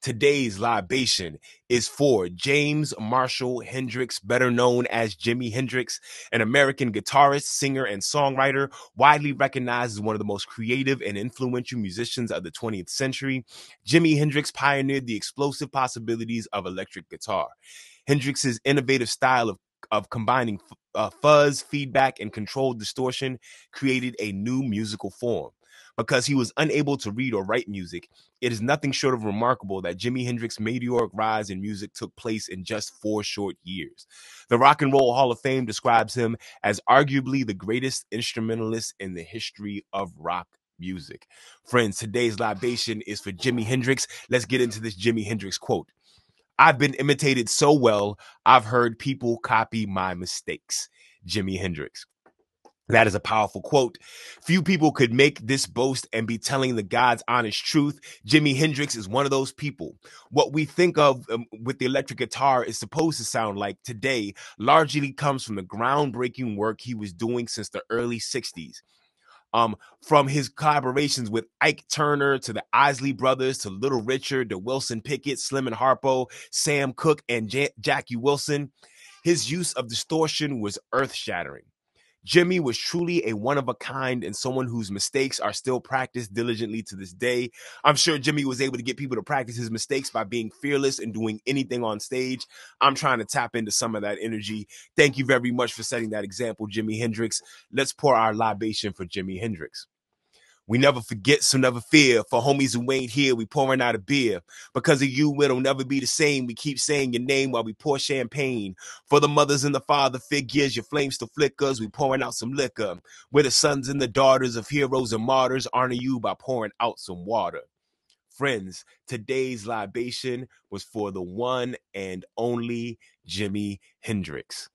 Today's libation is for James Marshall Hendrix, better known as Jimi Hendrix, an American guitarist, singer, and songwriter, widely recognized as one of the most creative and influential musicians of the 20th century. Jimi Hendrix pioneered the explosive possibilities of electric guitar. Hendrix's innovative style of combining fuzz, feedback, and controlled distortion created a new musical form. Because he was unable to read or write music, it is nothing short of remarkable that Jimi Hendrix's meteoric rise in music took place in just 4 short years. The Rock and Roll Hall of Fame describes him as arguably the greatest instrumentalist in the history of rock music. Friends, today's libation is for Jimi Hendrix. Let's get into this Jimi Hendrix quote. "I've been imitated so well, I've heard people copy my mistakes." Jimi Hendrix. That is a powerful quote. Few people could make this boast and be telling the God's honest truth. Jimi Hendrix is one of those people. What we think of with the electric guitar is supposed to sound like today largely comes from the groundbreaking work he was doing since the early 60s. From his collaborations with Ike Turner to the Isley Brothers to Little Richard to Wilson Pickett, Slim and Harpo, Sam Cooke, and Jackie Wilson, his use of distortion was earth-shattering. Jimi was truly a one-of-a-kind and someone whose mistakes are still practiced diligently to this day. I'm sure Jimi was able to get people to practice his mistakes by being fearless and doing anything on stage. I'm trying to tap into some of that energy. Thank you very much for setting that example, Jimi Hendrix. Let's pour our libation for Jimi Hendrix. We never forget, so never fear. For homies who ain't here, we pouring out a beer. Because of you, it'll never be the same. We keep saying your name while we pour champagne. For the mothers and the father figures, your flame still flickers. We pouring out some liquor. We're the sons and the daughters of heroes and martyrs. Honor you by pouring out some water. Friends, today's libation was for the one and only Jimi Hendrix.